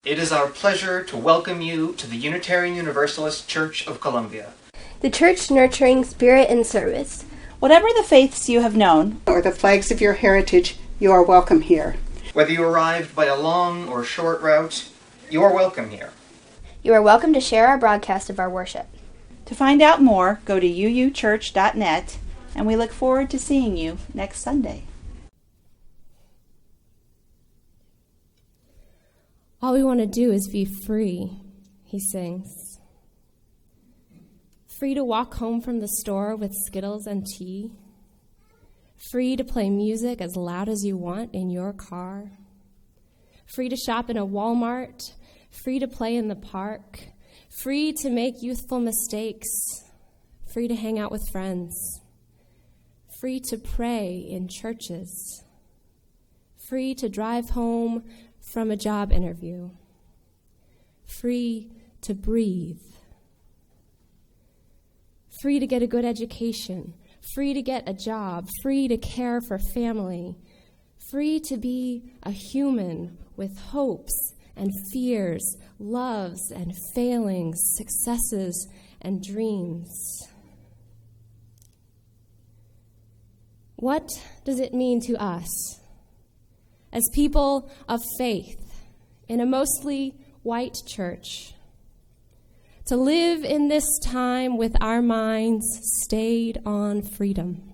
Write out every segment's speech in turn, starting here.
It is our pleasure to welcome you to the Unitarian Universalist Church of Columbia. The church nurturing spirit and service. Whatever the faiths you have known, or the flags of your heritage, you are welcome here. Whether you arrived by a long or short route, you are welcome here. You are welcome to share our broadcast of our worship. To find out more, go to uuchurch.net, and we look forward to seeing you next Sunday. All we want to do is be free, he sings. Free to walk home from the store with Skittles and tea. Free to play music as loud as you want in your car. Free to shop in a Walmart. Free to play in the park. Free to make youthful mistakes. Free to hang out with friends. Free to pray in churches. Free to drive home from a job interview. Free to breathe. Free to get a good education. Free to get a job. Free to care for family. Free to be a human with hopes and fears, loves and failings, successes and dreams. What does it mean to us, as people of faith in a mostly white church, to live in this time with our minds stayed on freedom?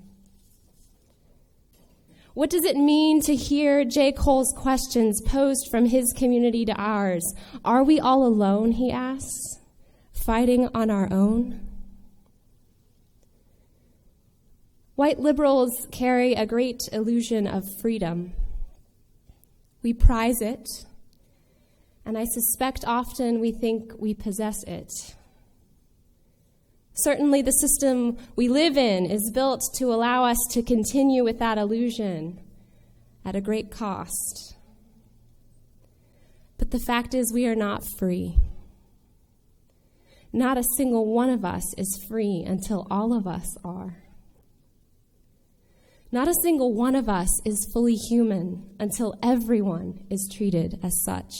What does it mean to hear J. Cole's questions posed from his community to ours? Are we all alone, he asks, fighting on our own? White liberals carry a great illusion of freedom. We prize it, and I suspect often we think we possess it. Certainly the system we live in is built to allow us to continue with that illusion at a great cost. But the fact is we are not free. Not a single one of us is free until all of us are. Not a single one of us is fully human until everyone is treated as such.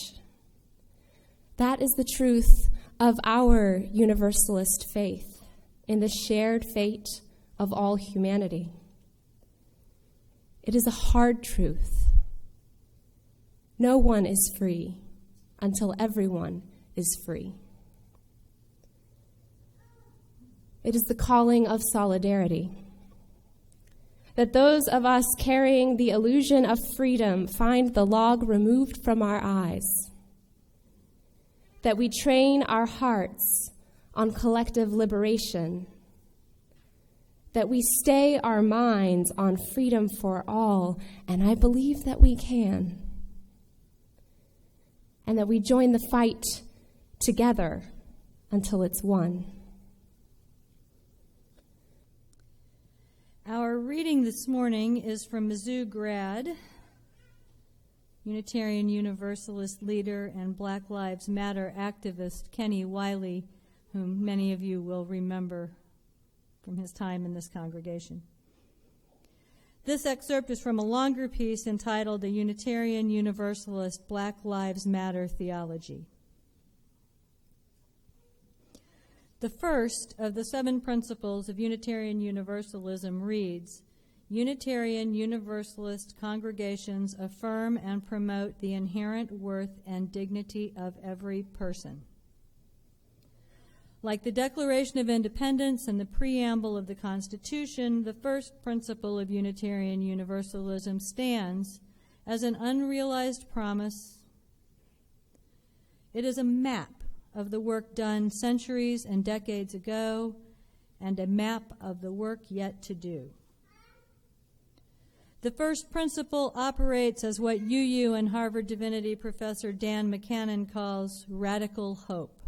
That is the truth of our Universalist faith in the shared fate of all humanity. It is a hard truth. No one is free until everyone is free. It is the calling of solidarity, that those of us carrying the illusion of freedom find the log removed from our eyes, that we train our hearts on collective liberation, that we stay our minds on freedom for all, and I believe that we can, and that we join the fight together until it's won. Our reading this morning is from Mizzou grad, Unitarian Universalist leader and Black Lives Matter activist Kenny Wiley, whom many of you will remember from his time in this congregation. This excerpt is from a longer piece entitled "A Unitarian Universalist Black Lives Matter Theology." The first of the 7 principles of Unitarian Universalism reads, "Unitarian Universalist congregations affirm and promote the inherent worth and dignity of every person." Like the Declaration of Independence and the preamble of the Constitution, the first principle of Unitarian Universalism stands as an unrealized promise. It is a map of the work done centuries and decades ago, and a map of the work yet to do. The first principle operates as what UU and Harvard Divinity professor Dan McCannon calls radical hope.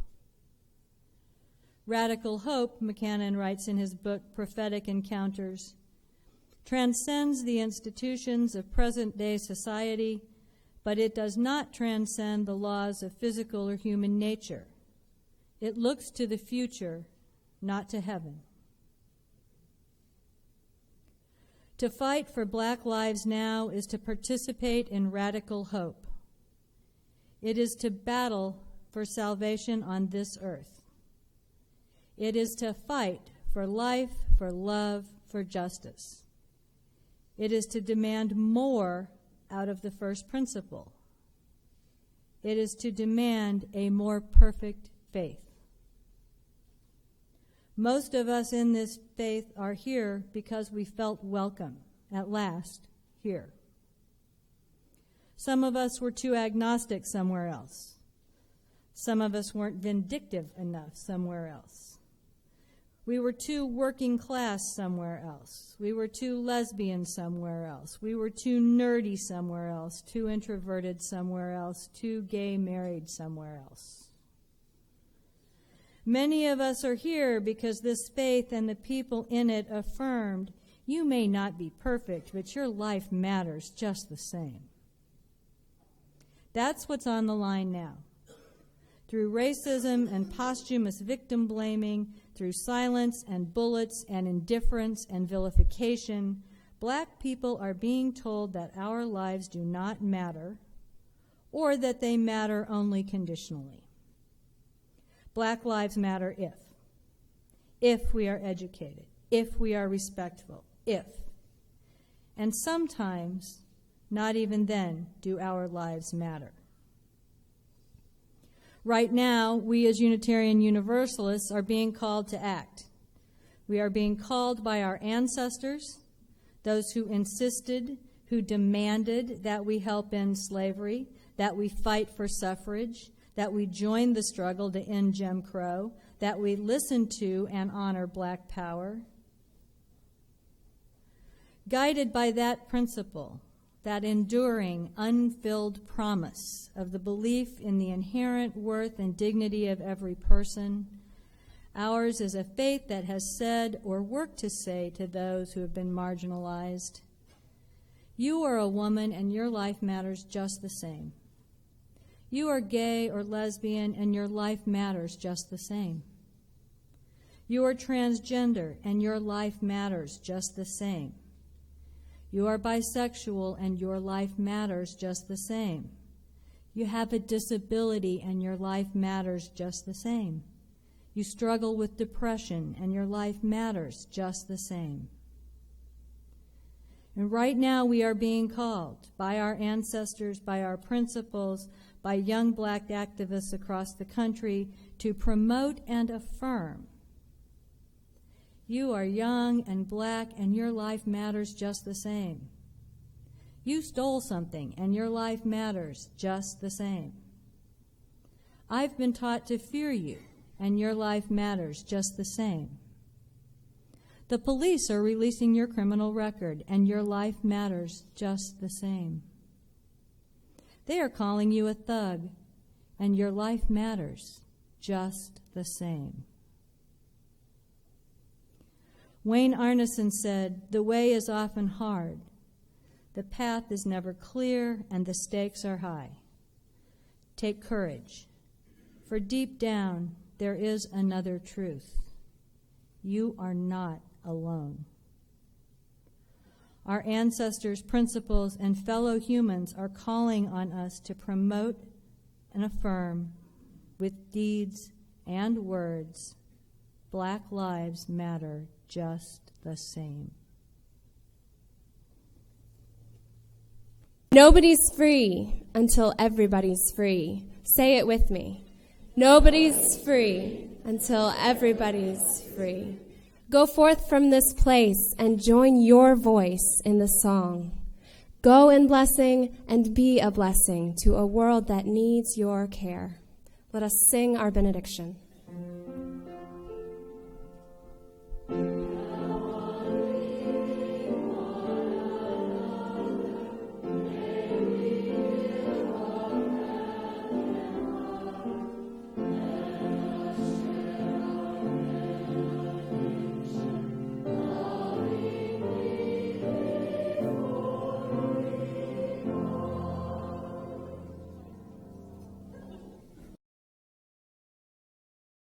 Radical hope, McCannon writes in his book Prophetic Encounters, transcends the institutions of present-day society, but it does not transcend the laws of physical or human nature. It looks to the future, not to heaven. To fight for Black lives now is to participate in radical hope. It is to battle for salvation on this earth. It is to fight for life, for love, for justice. It is to demand more out of the first principle. It is to demand a more perfect faith. Most of us in this faith are here because we felt welcome, at last, here. Some of us were too agnostic somewhere else. Some of us weren't vindictive enough somewhere else. We were too working class somewhere else. We were too lesbian somewhere else. We were too nerdy somewhere else, too introverted somewhere else, too gay married somewhere else. Many of us are here because this faith and the people in it affirmed, you may not be perfect, but your life matters just the same. That's what's on the line now. Through racism and posthumous victim blaming, through silence and bullets and indifference and vilification, black people are being told that our lives do not matter, or that they matter only conditionally. Black lives matter if we are educated, if we are respectful, if. And sometimes, not even then, do our lives matter. Right now, we as Unitarian Universalists are being called to act. We are being called by our ancestors, those who insisted, who demanded that we help end slavery, that we fight for suffrage, that we join the struggle to end Jim Crow, that we listen to and honor black power. Guided by that principle, that enduring, unfilled promise of the belief in the inherent worth and dignity of every person, ours is a faith that has said or worked to say to those who have been marginalized, you are a woman and your life matters just the same. You are gay or lesbian and your life matters just the same. You are transgender and your life matters just the same. You are bisexual and your life matters just the same. You have a disability and your life matters just the same. You struggle with depression and your life matters just the same. And right now we are being called by our ancestors, by our principals, by young black activists across the country to promote and affirm. You are young and black and your life matters just the same. You stole something and your life matters just the same. I've been taught to fear you and your life matters just the same. The police are releasing your criminal record and your life matters just the same. They are calling you a thug and your life matters just the same. Wayne Arneson said, the way is often hard. The path is never clear and the stakes are high. Take courage, for deep down there is another truth. You are not alone. Our ancestors, principles, and fellow humans are calling on us to promote and affirm with deeds and words, Black lives matter just the same. Nobody's free until everybody's free. Say it with me. Nobody's free until everybody's free. Go forth from this place and join your voice in the song. Go in blessing and be a blessing to a world that needs your care. Let us sing our benediction.